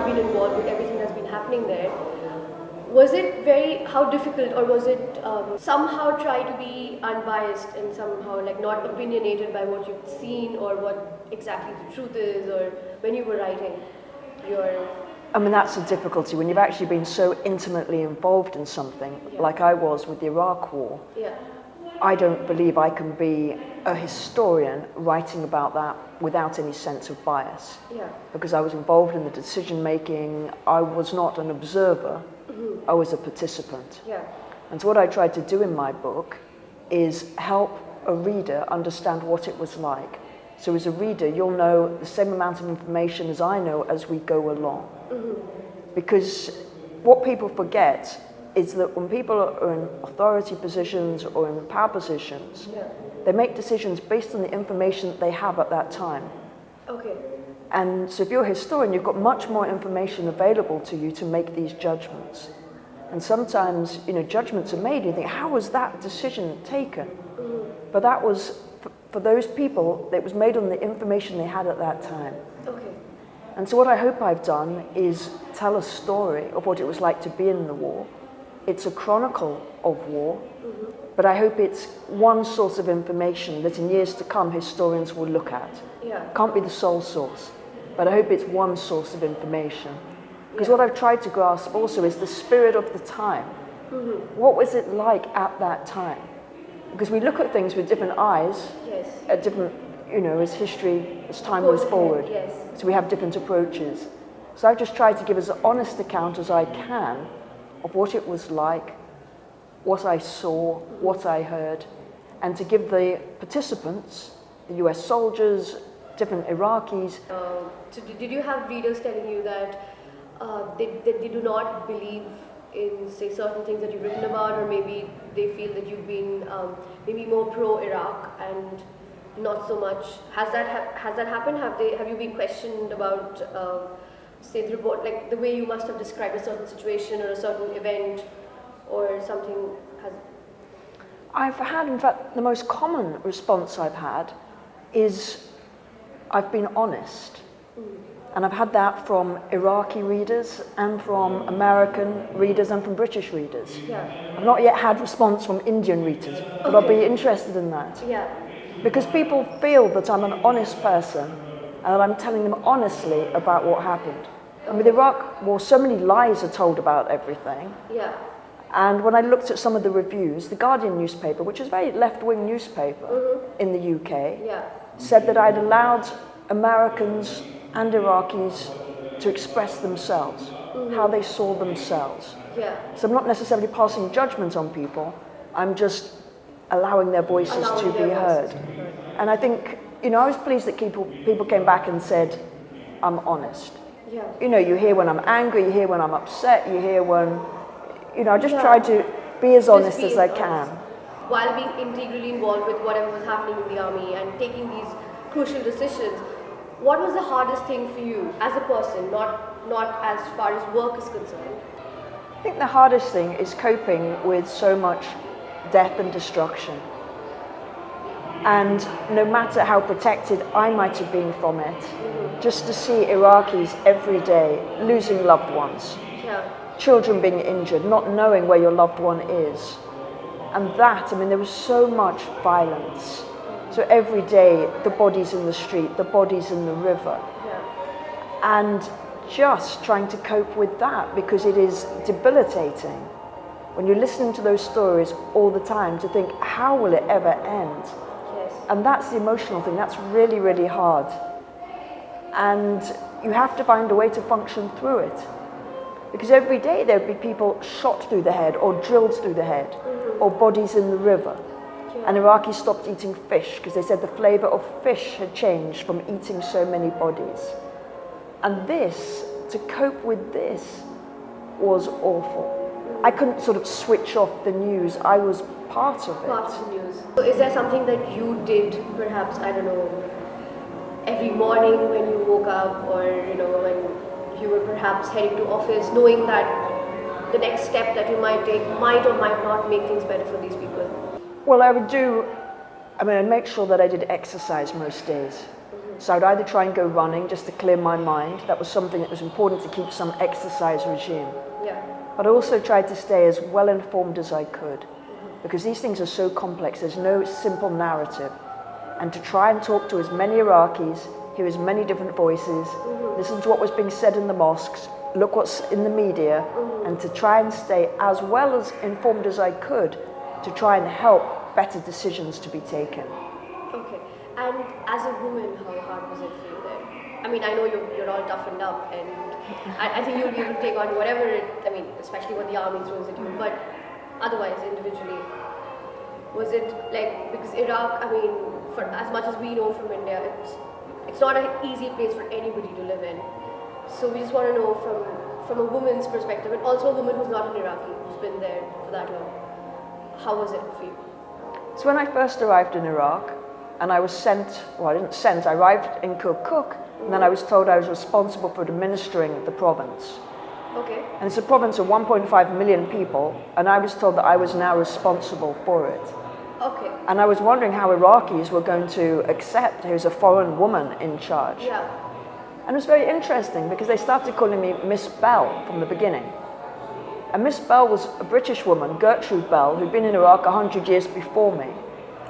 not been involved with everything that's been happening there, was it how difficult, or was it somehow try to be unbiased and somehow like not opinionated by what you've seen or what exactly the truth is, or when you were writing your... I mean, that's the difficulty when you've actually been so intimately involved in something, like I was with the Iraq War. Yeah. I don't believe I can be a historian writing about that without any sense of bias. Yeah. Because I was involved in the decision making. I was not an observer, I was a participant. Yeah. And so what I tried to do in my book is help a reader understand what it was like. So as a reader, you'll know the same amount of information as I know as we go along. Because what people forget is that when people are in authority positions or in power positions, they make decisions based on the information that they have at that time. Okay. And so if you're a historian, you've got much more information available to you to make these judgments. And sometimes, judgments are made and you think, how was that decision taken? But that was, for those people, it was made on the information they had at that time. Okay. And so what I hope I've done is tell a story of what it was like to be in the war. It's a chronicle of war, but I hope it's one source of information that in years to come historians will look at. Yeah. Can't be the sole source, but I hope it's one source of information. Because what I've tried to grasp also is the spirit of the time. What was it like at that time? Because we look at things with different eyes, at different, as history, as time moves forward. Yes. So we have different approaches. So I've just tried to give as an honest account as I can of what it was like, what I saw, what I heard, and to give the participants, the US soldiers, different Iraqis. So did you have readers telling you that they do not believe in, say, certain things that you've written about, or maybe they feel that you've been maybe more pro-Iraq and not so much? Has that happened? Have you been questioned about, say, the report, like the way you must have described a certain situation or a certain event or something? I've had, in fact, the most common response I've had is I've been honest. And I've had that from Iraqi readers and from American readers and from British readers. Yeah. I've not yet had response from Indian readers, but I'll be interested in that. Yeah. Because people feel that I'm an honest person and that I'm telling them honestly about what happened. And with Iraq War, so many lies are told about everything. Yeah. And when I looked at some of the reviews, the Guardian newspaper, which is a very left-wing newspaper in the UK, said that I'd allowed Americans and Iraqis to express themselves, how they saw themselves. Yeah. So I'm not necessarily passing judgment on people, I'm just allowing their voices to be heard. And I think, I was pleased that people came back and said, I'm honest. Yeah. You hear when I'm angry, you hear when I'm upset, you hear when, I just try to be as honest as I can. While being integrally involved with whatever was happening in the army and taking these crucial decisions, what was the hardest thing for you as a person, not as far as work is concerned? I think the hardest thing is coping with so much death and destruction. And no matter how protected I might have been from it, just to see Iraqis every day losing loved ones, children being injured, not knowing where your loved one is. And that, there was so much violence. So every day, the bodies in the street, the bodies in the river. And just trying to cope with that, because it is debilitating when you're listening to those stories all the time to think, how will it ever end? And that's the emotional thing, that's really, really hard. And you have to find a way to function through it. Because every day there'd be people shot through the head or drilled through the head, or bodies in the river. And Iraqis stopped eating fish because they said the flavor of fish had changed from eating so many bodies. And to cope with this was awful. I couldn't sort of switch off the news, I was part of it. Part of the news. So is there something that you did, perhaps, I don't know, every morning when you woke up, or when you were perhaps heading to office, knowing that the next step that you might take might or might not make things better for these people? Well, I'd make sure that I did exercise most days. So I'd either try and go running just to clear my mind. That was something that was important to keep some exercise regime. Yeah. But I also tried to stay as well informed as I could, because these things are so complex. There's no simple narrative. And to try and talk to as many Iraqis, hear as many different voices, listen to what was being said in the mosques, look what's in the media, and to try and stay as well as informed as I could to try and help better decisions to be taken. Okay. And as a woman, how hard was it for you then? I mean, I know you're all toughened up, and I think you'll be able to take on whatever especially what the army throws at you, but otherwise, individually, was it like, because Iraq, I mean, for as much as we know from India, it's not an easy place for anybody to live in. So we just want to know from a woman's perspective, and also a woman who's not an Iraqi, who's been there for that long, how was it for you? So when I first arrived in Iraq, and I was I arrived in Kirkuk, and then I was told I was responsible for administering the province. Okay. And it's a province of 1.5 million people, and I was told that I was now responsible for it. Okay. And I was wondering how Iraqis were going to accept there was a foreign woman in charge. Yeah. And it was very interesting because they started calling me Miss Bell from the beginning. And Miss Bell was a British woman, Gertrude Bell, who'd been in Iraq 100 years before me.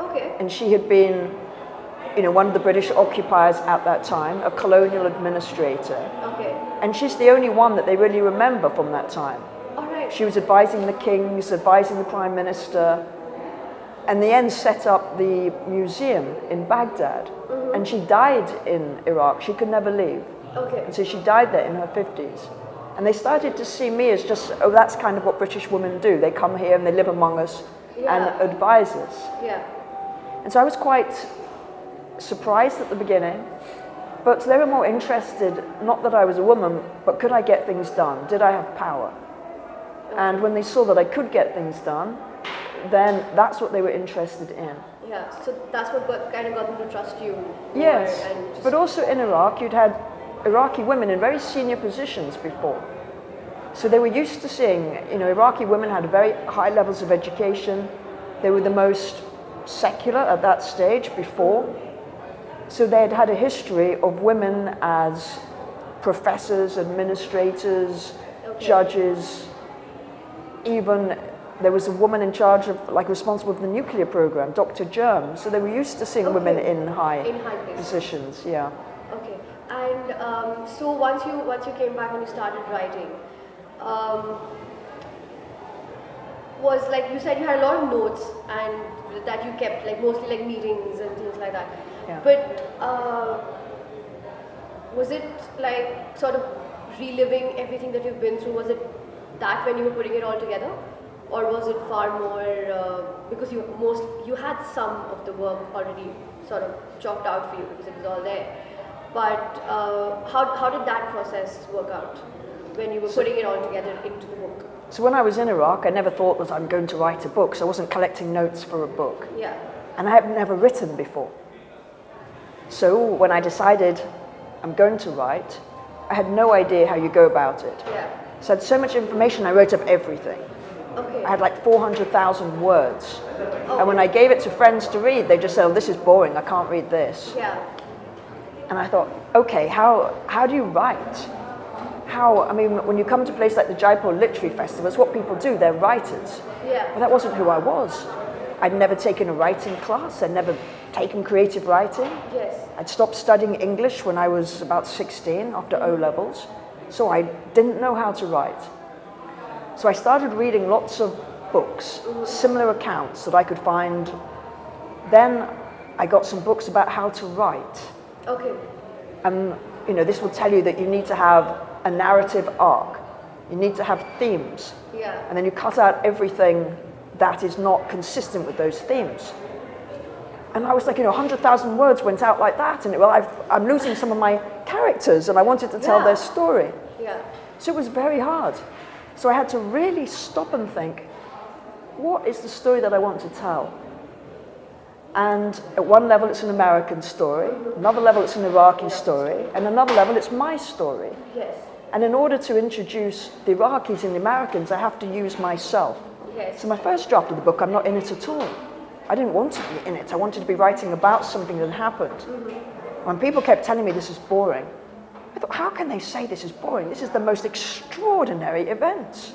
Okay. And she had been, one of the British occupiers at that time, a colonial administrator. Okay. And she's the only one that they really remember from that time. All right. She was advising the kings, advising the prime minister, and in the end set up the museum in Baghdad. And she died in Iraq. She could never leave. Okay. And so she died there in her 50s. And they started to see me as just, that's kind of what British women do. They come here and they live among us and advise us. Yeah. And so I was quite surprised at the beginning, but they were more interested, not that I was a woman, but could I get things done? Did I have power? And when they saw that I could get things done, then that's what they were interested in. Yeah, so that's what kind of got them to trust you. Yes, but also in Iraq, you'd had Iraqi women in very senior positions before. So they were used to seeing, Iraqi women had very high levels of education. They were the most secular at that stage before. So they had had a history of women as professors, administrators, judges. Even there was a woman in charge of, responsible for the nuclear program, Dr. Germ. So they were used to seeing women in high positions. Yeah. Okay. And so once you came back and you started writing, was like you said you had a lot of notes and that you kept, mostly meetings and things like that. Yeah. But was it sort of reliving everything that you've been through? Was it that when you were putting it all together, or was it far more because you had some of the work already sort of chalked out for you because it was all there? But how did that process work out when you were putting it all together into the book? So when I was in Iraq, I never thought that I'm going to write a book, so I wasn't collecting notes for a book. Yeah. And I had never written before. So when I decided I'm going to write, I had no idea how you go about it. Yeah. So I had so much information, I wrote up everything. Okay. I had 400,000 words. And when I gave it to friends to read, they just said, oh, this is boring, I can't read this. Yeah. And I thought, okay, how do you write? When you come to a place like the Jaipur Literary Festival, it's what people do, they're writers. Yeah. But that wasn't who I was. I'd never taken a writing class, I'd never taken creative writing. Yes. I'd stopped studying English when I was about 16 after O-levels, so I didn't know how to write. So I started reading lots of books, similar accounts that I could find. Then I got some books about how to write. Okay. And this will tell you that you need to have a narrative arc. You need to have themes. Yeah. And then you cut out everything that is not consistent with those themes. And I was 100,000 words went out like that, and I'm losing some of my characters, and I wanted to tell their story. Yeah. So it was very hard. So I had to really stop and think, what is the story that I want to tell? And at one level it's an American story, another level it's an Iraqi story, and another level it's my story. Yes. And in order to introduce the Iraqis and the Americans, I have to use myself. Yes. So my first draft of the book, I'm not in it at all. I didn't want to be in it. I wanted to be writing about something that happened. When people kept telling me this is boring, I thought, how can they say this is boring? This is the most extraordinary event.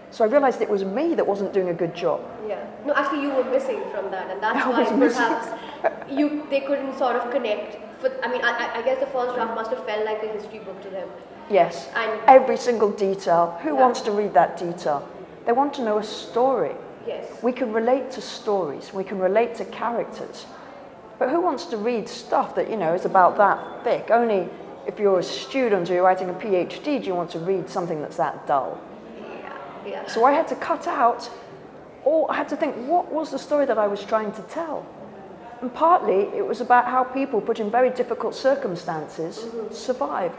So I realized it was me that wasn't doing a good job. Yeah. No, actually you were missing from that, and that's I why was missing. perhaps they couldn't sort of connect. I guess the first draft must have felt like a history book to them. Yes, And every single detail. Who Yeah. wants to read that detail? They want to know a story. yes. We can relate to stories, we can relate to characters. But who wants to read stuff that, is about that thick? Only if you're a student or you're writing a PhD do you want to read something that's that dull. Yeah. So I had to cut out, I had to think, what was the story that I was trying to tell? And partly it was about how people put in very difficult circumstances survive.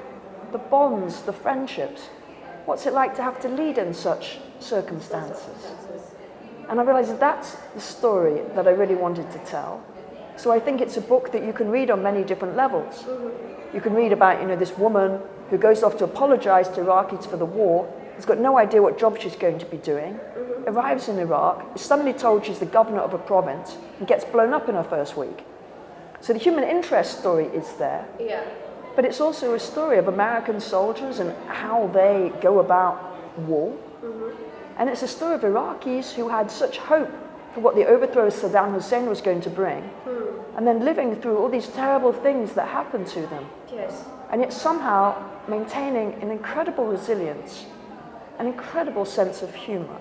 The bonds, the friendships. What's it like to have to lead in such circumstances? And I realized that that's the story that I really wanted to tell. So I think it's a book that you can read on many different levels. You can read about, this woman who goes off to apologize to Iraqis for the war, has got no idea what job she's going to be doing, arrives in Iraq, is suddenly told she's the governor of a province, and gets blown up in her first week. So the human interest story is there. Yeah. But it's also a story of American soldiers and how they go about war. And it's a story of Iraqis who had such hope for what the overthrow of Saddam Hussein was going to bring, and then living through all these terrible things that happened to them. Yes. And yet somehow maintaining an incredible resilience, an incredible sense of humor,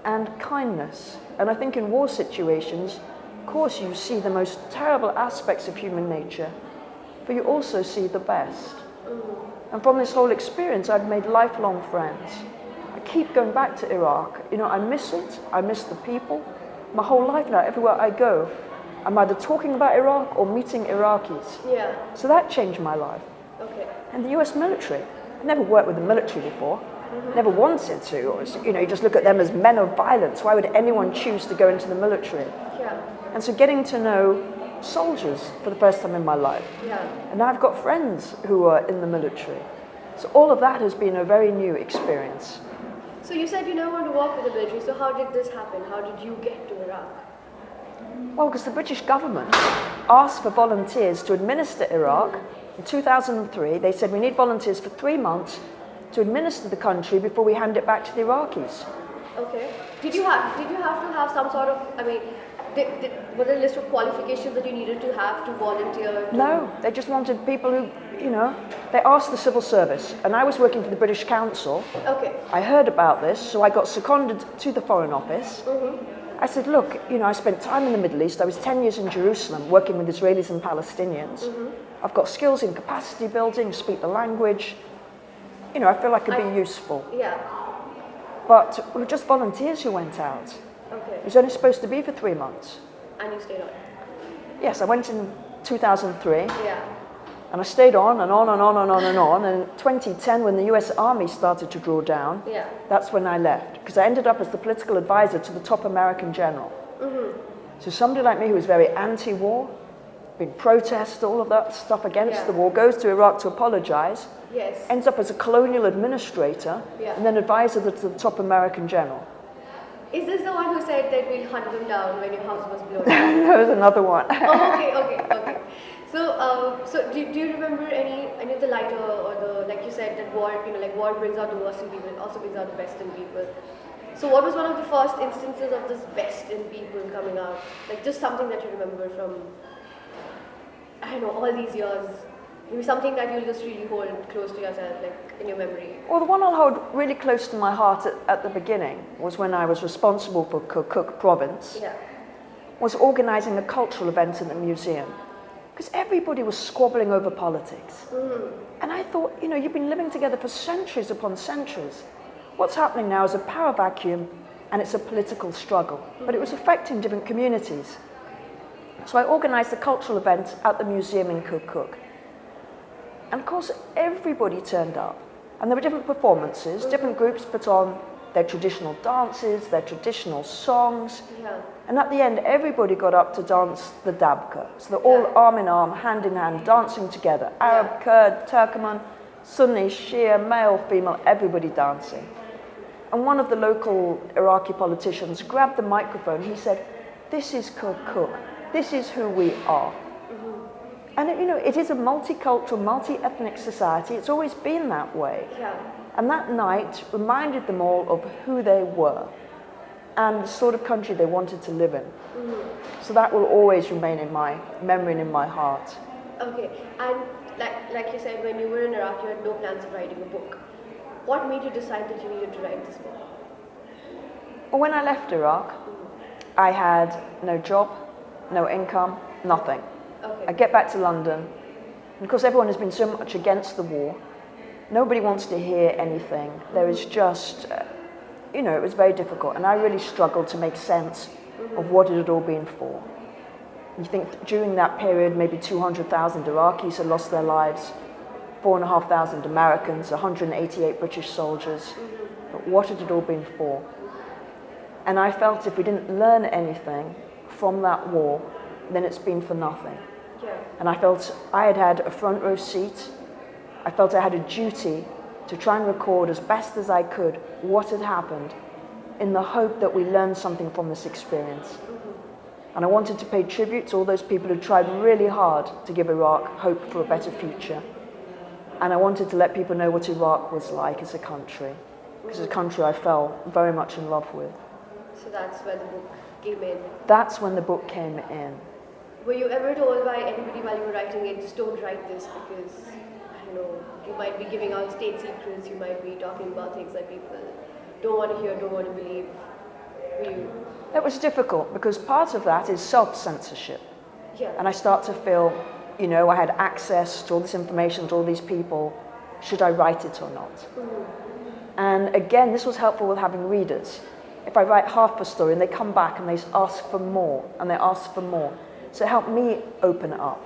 and kindness. And I think in war situations, of course you see the most terrible aspects of human nature, but you also see the best. And from this whole experience, I've made lifelong friends. I keep going back to Iraq. I miss it. I miss the people. My whole life now, everywhere I go, I'm either talking about Iraq or meeting Iraqis. Yeah. So that changed my life. Okay. And the US military. I've never worked with the military before. Never wanted to. Or, you just look at them as men of violence. Why would anyone choose to go into the military? Yeah. And so getting to know soldiers for the first time in my life. Yeah. And now I've got friends who are in the military. So all of that has been a very new experience. So you said you never want to work with the military, so how did this happen? How did you get to Iraq? Well, because the British government asked for volunteers to administer Iraq. In 2003, they said we need volunteers for 3 months to administer the country before we hand it back to the Iraqis. Okay. Did you have to have some sort of, was there a list of qualifications that you needed to have to volunteer? No, they just wanted people who, they asked the civil service. And I was working for the British Council. Okay. I heard about this, so I got seconded to the Foreign Office. I said, look, I spent time in the Middle East. I was 10 years in Jerusalem working with Israelis and Palestinians. I've got skills in capacity building, speak the language. I feel I could be useful. Yeah. But we were just volunteers who went out. Okay. It was only supposed to be for 3 months. And you stayed on? Yes, I went in 2003. Yeah. And I stayed on and on and on and on and on. And in 2010, when the US Army started to draw down, that's when I left. Because I ended up as the political advisor to the top American general. So somebody like me who was very anti-war, big protest, all of that stuff against the war, goes to Iraq to apologize, ends up as a colonial administrator, and then advisor to the top American general. Is this the one who said that we'll hunt them down when your house was blown up? There was another one. Okay. So do you remember any of the lighter or the, like you said, that war, war brings out the worst in people, it also brings out the best in people. So what was one of the first instances of this best in people coming out? Like just something that you remember from, all these years. Maybe something that you'll just really hold close to yourself, like in your memory. Well, the one I'll hold really close to my heart at the beginning was when I was responsible for Kirkuk province, was organising a cultural event in the museum. Because everybody was squabbling over politics. And I thought, you've been living together for centuries upon centuries. What's happening now is a power vacuum and it's a political struggle. But it was affecting different communities. So I organised a cultural event at the museum in Kirkuk. And of course, everybody turned up. And there were different performances. Different groups put on their traditional dances, their traditional songs. And at the end, everybody got up to dance the dabka. So they're all arm in arm, hand in hand, dancing together. Arab, Kurd, Turkoman, Sunni, Shia, male, female, everybody dancing. And one of the local Iraqi politicians grabbed the microphone. He said, "This is Kirkuk. This is who we are." And it is a multicultural, multi-ethnic society. It's always been that way. Yeah. And that night reminded them all of who they were and the sort of country they wanted to live in. So that will always remain in my memory and in my heart. Okay, and like you said, when you were in Iraq, you had no plans of writing a book. What made you decide that you needed to write this book? Well, when I left Iraq, I had no job, no income, nothing. Okay. I get back to London, and of course everyone has been so much against the war. Nobody wants to hear anything. There is just, it was very difficult, and I really struggled to make sense of what it had all been for. You think during that period, maybe 200,000 Iraqis had lost their lives, 4,500 Americans, 188 British soldiers. But what had it all been for? And I felt if we didn't learn anything from that war, then it's been for nothing. Yeah. And I felt I had had a front row seat. I felt I had a duty to try and record as best as I could what had happened in the hope that we learned something from this experience. And I wanted to pay tribute to all those people who tried really hard to give Iraq hope for a better future. And I wanted to let people know what Iraq was like as a country, because it's a country I fell very much in love with. So that's where the book came in. That's when the book came in. Were you ever told by anybody while you were writing it, just don't write this because, you might be giving out state secrets, you might be talking about things that people don't want to hear, don't want to believe? Were you? It was difficult because part of that is self-censorship. Yeah. And I start to feel, I had access to all this information, to all these people. Should I write it or not? And again, this was helpful with having readers. If I write half a story and they come back and they ask for more, and they ask for more. So it helped me open up.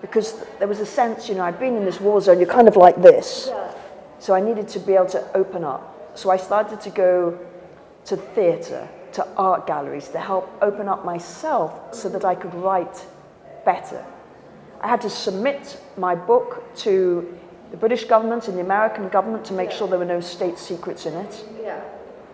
Because there was a sense, I'd been in this war zone, you're kind of like this. Yeah. So I needed to be able to open up. So I started to go to theatre, to art galleries, to help open up myself so that I could write better. I had to submit my book to the British government and the American government to make sure there were no state secrets in it. Yeah.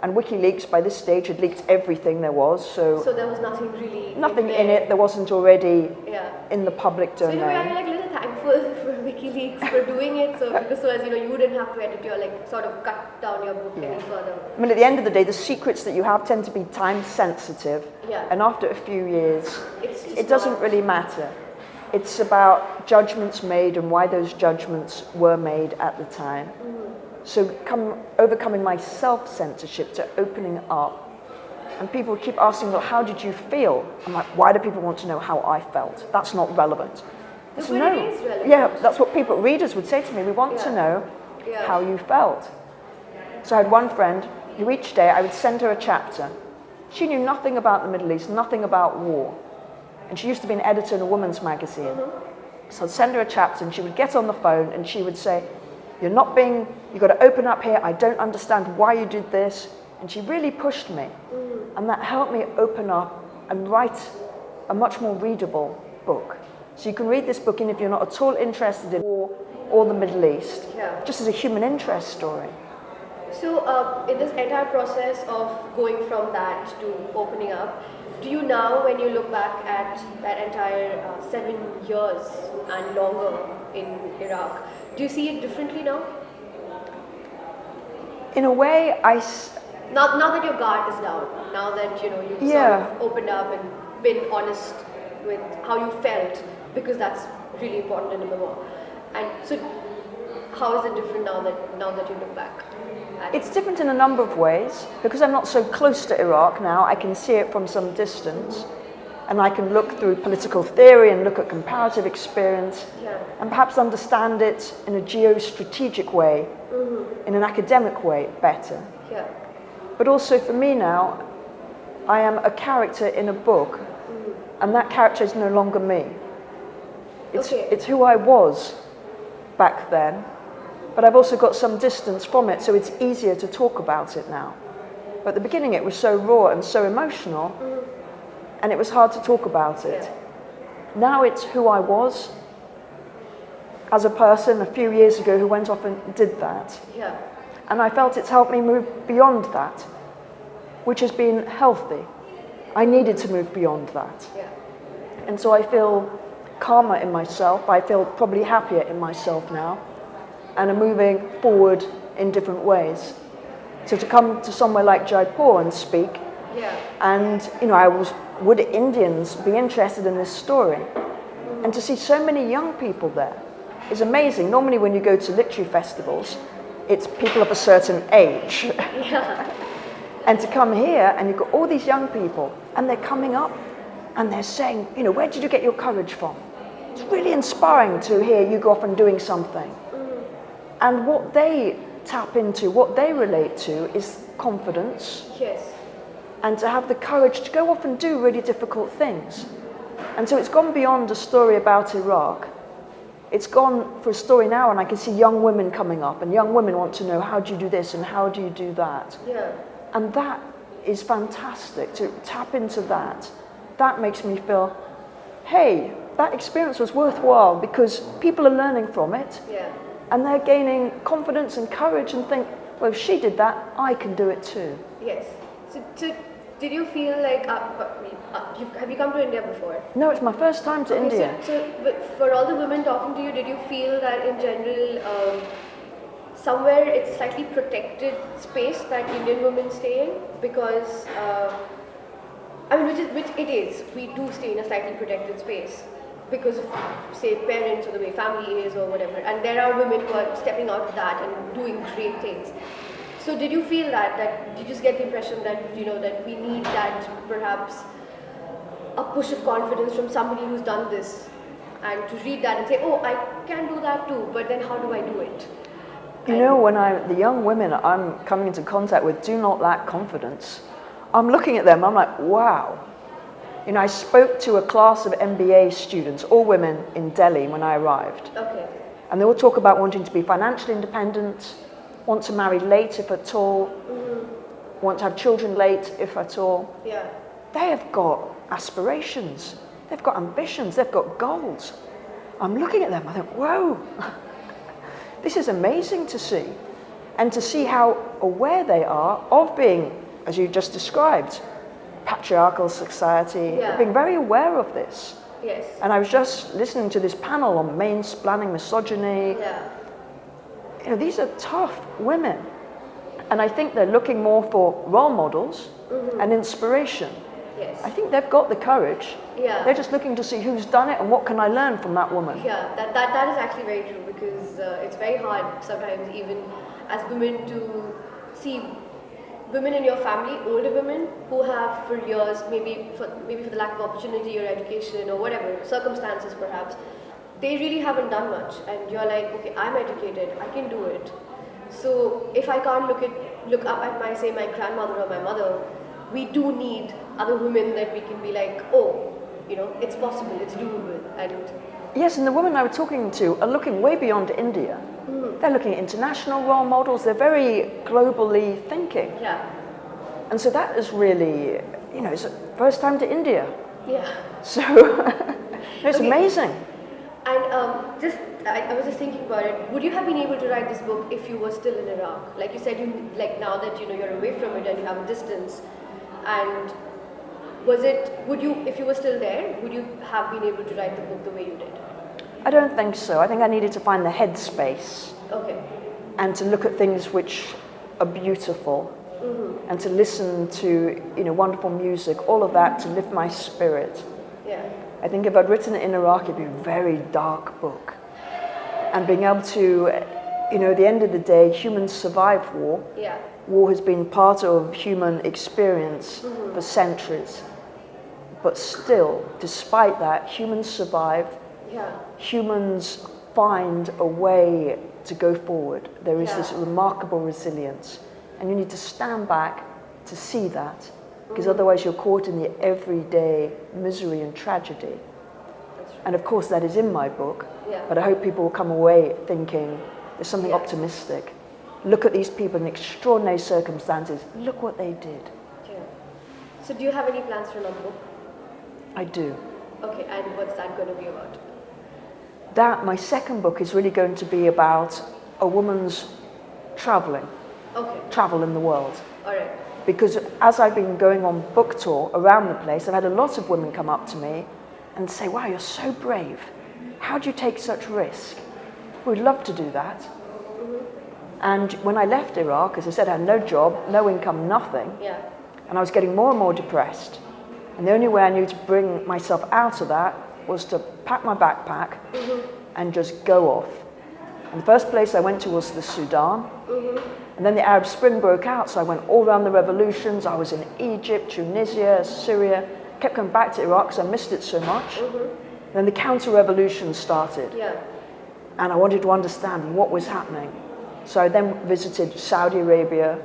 And WikiLeaks, by this stage, had leaked everything there was, so there was nothing really nothing in it that wasn't already Yeah. in the public So domain. in a way, I'm a little thankful for WikiLeaks for doing it, so because as you wouldn't have to edit your sort of cut down your book any further. I mean, at the end of the day, the secrets that you have tend to be time sensitive, Yeah. and after a few years, It's just it doesn't not- really matter. It's about judgments made and why those judgments were made at the time. So overcoming my self-censorship to opening up. And people keep asking, well, how did you feel? I'm like, why do people want to know how I felt? That's not relevant. I said, But it is relevant. Yeah, that's what readers would say to me. We want to know how you felt. So I had one friend who each day I would send her a chapter. She knew nothing about the Middle East, nothing about war. And she used to be an editor in a women's magazine. So I'd send her a chapter and she would get on the phone and she would say, you've got to open up here, I don't understand why you did this. And she really pushed me. And that helped me open up and write a much more readable book. So you can read this book even if you're not at all interested in war or the Middle East, just as a human interest story. So in this entire process of going from that to opening up, do you now, when you look back at that entire 7 years and longer in Iraq, do you see it differently now? In a way, Now that your guard is down, now that you've sort of opened up and been honest with how you felt, because that's really important in a memoir. And so, how is it different now that you look back? It's different in a number of ways. Because I'm not so close to Iraq now, I can see it from some distance. And I can look through political theory and look at comparative experience and perhaps understand it in a geostrategic way, in an academic way better. Yeah. But also for me now, I am a character in a book, and that character is no longer me. It's who I was back then, but I've also got some distance from it, so it's easier to talk about it now. But at the beginning it was so raw and so emotional, and it was hard to talk about it. Yeah. Now it's who I was as a person a few years ago who went off and did that. Yeah. And I felt it's helped me move beyond that, which has been healthy. I needed to move beyond that. Yeah. And so I feel calmer in myself. I feel probably happier in myself now, and I'm moving forward in different ways. So to come to somewhere like Jaipur and speak, and would Indians be interested in this story? And to see so many young people there is amazing. Normally when you go to literary festivals, it's people of a certain age. And to come here and you've got all these young people and they're coming up and they're saying, where did you get your courage from? It's really inspiring to hear you go off and doing something. And what they tap into, what they relate to is confidence. Yes. And to have the courage to go off and do really difficult things. And so it's gone beyond a story about Iraq. It's gone for a story now, and I can see young women coming up, and young women want to know, how do you do this and how do you do that? Yeah. And that is fantastic, to tap into that. That makes me feel, hey, that experience was worthwhile because people are learning from it. Yeah. And they're gaining confidence and courage and think, well, if she did that, I can do it too. Yes. So did you feel like, have you come to India before? No, it's my first time to India. But for all the women talking to you, did you feel that in general, somewhere it's slightly protected space that Indian women stay in? Because, which it is. We do stay in a slightly protected space because of, say, parents or the way family is or whatever. And there are women who are stepping out of that and doing great things. So did you feel that you just get the impression that, that we need that perhaps a push of confidence from somebody who's done this, and to read that and say, oh, I can do that too, but then how do I do it? When the young women I'm coming into contact with do not lack confidence. I'm looking at them, I'm like, wow. I spoke to a class of MBA students, all women in Delhi when I arrived. Okay. And they all talk about wanting to be financially independent, want to marry late if at all, want to have children late if at all. Yeah. They have got aspirations, they've got ambitions, they've got goals. I'm looking at them, I think, whoa, this is amazing to see. And to see how aware they are of being, as you just described, patriarchal society, being very aware of this. Yes. And I was just listening to this panel on mansplaining misogyny. Yeah. These are tough women. And I think they're looking more for role models and inspiration. Yes. I think they've got the courage. Yeah. They're just looking to see who's done it and what can I learn from that woman. Yeah, that is actually very true, because it's very hard sometimes, even as women, to see women in your family, older women who have for years, maybe for the lack of opportunity or education or whatever circumstances perhaps, they really haven't done much, and you're like, okay, I'm educated, I can do it. So if I can't look up at my grandmother or my mother, we do need other women that we can be like, oh, it's possible, it's doable. And yes, and the women I was talking to are looking way beyond India. They're looking at international role models, they're very globally thinking. Yeah. And so that is really, it's the first time to India. Yeah. So it's amazing. And I was just thinking about it. Would you have been able to write this book if you were still in Iraq? Like you said, now that you're away from it and you have a distance. And if you were still there, would you have been able to write the book the way you did? I don't think so. I think I needed to find the headspace. Okay. And to look at things which are beautiful. And to listen to wonderful music, all of that to lift my spirit. Yeah. I think if I'd written it in Iraq, it'd be a very dark book. And being able to, at the end of the day, humans survive war. Yeah. War has been part of human experience for centuries. But still, despite that, humans survive. Yeah. Humans find a way to go forward. There is this remarkable resilience. And you need to stand back to see that, because otherwise you're caught in the everyday misery and tragedy. That's right. And of course that is in my book, Yeah. but I hope people will come away thinking there's something optimistic. Look at these people in extraordinary circumstances. Look what they did. Yeah. So do you have any plans for another book? I do. Okay, and what's that going to be about? My second book is really going to be about a woman's traveling. Okay. Travel in the world. All right. Because as I've been going on book tour around the place, I've had a lot of women come up to me and say, wow, you're so brave. How do you take such risk? We'd love to do that. And when I left Iraq, as I said, I had no job, no income, nothing. Yeah. And I was getting more and more depressed. And the only way I knew to bring myself out of that was to pack my backpack and just go off. And the first place I went to was the Sudan. And then the Arab Spring broke out, so I went all around the revolutions. I was in Egypt, Tunisia, Syria. Kept going back to Iraq because I missed it so much. Then the counter-revolution started. Yeah. And I wanted to understand what was happening. So I then visited Saudi Arabia,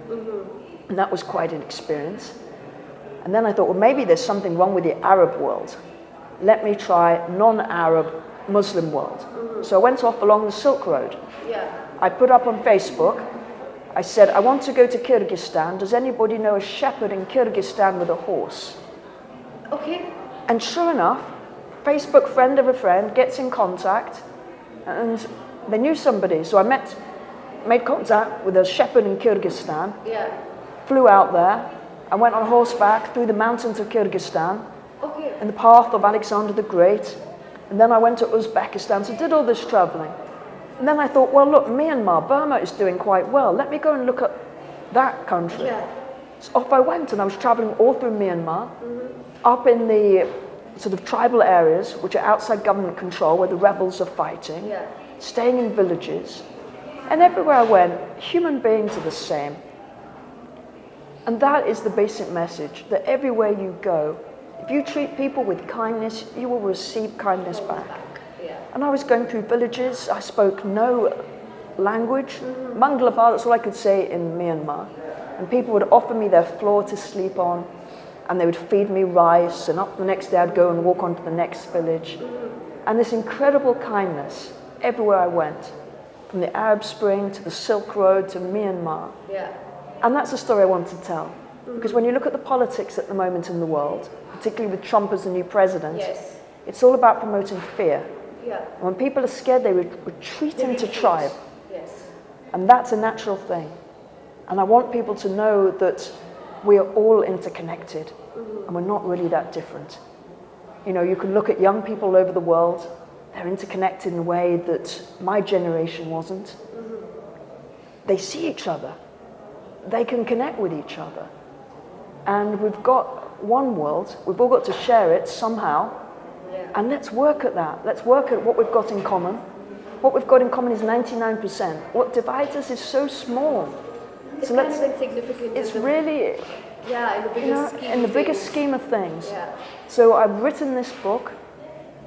and that was quite an experience. And then I thought, well, maybe there's something wrong with the Arab world. Let me try non-Arab Muslim world. So I went off along the Silk Road. Yeah. I put up on Facebook, I said, I want to go to Kyrgyzstan. Does anybody know a shepherd in Kyrgyzstan with a horse? Okay. And sure enough, Facebook friend of a friend gets in contact, and they knew somebody. So I made contact with a shepherd in Kyrgyzstan, Yeah. flew out there, I went on horseback through the mountains of Kyrgyzstan, Okay. in the path of Alexander the Great, and then I went to Uzbekistan, so did all this traveling. And then I thought, well, look, Myanmar, Burma is doing quite well. Let me go and look at that country. Yeah. So off I went, and I was traveling all through Myanmar, up in the sort of tribal areas, which are outside government control, where the rebels are fighting, Yeah. staying in villages. And everywhere I went, human beings are the same. And that is the basic message, that everywhere you go, if you treat people with kindness, you will receive kindness back. Yeah. And I was going through villages, I spoke no language. Mangalabar, that's all I could say in Myanmar. And people would offer me their floor to sleep on, and they would feed me rice, and up the next day I'd go and walk on to the next village. And this incredible kindness everywhere I went, from the Arab Spring to the Silk Road to Myanmar. Yeah. And that's the story I want to tell. Because when you look at the politics at the moment in the world, particularly with Trump as the new president, Yes. it's all about promoting fear. Yeah. And when people are scared, they retreat into tribe. Yes. And that's a natural thing. And I want people to know that we are all interconnected, and we're not really that different. You know, you can look at young people all over the world, they're interconnected in a way that my generation wasn't. They see each other. They can connect with each other. And we've got one world, we've all got to share it somehow, and let's work at that. Let's work at what we've got in common. What we've got in common is 99%. What divides us is so small. It's So kind let's, of insignificant. it's in the- really, Yeah, in the biggest scheme in the of biggest things. scheme of things. Yeah. So I've written this book,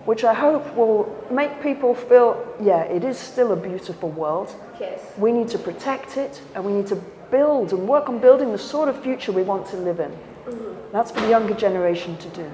which I hope will make people feel, yeah, it is still a beautiful world. Yes. We need to protect it, and we need to build and work on building the sort of future we want to live in. That's for the younger generation to do.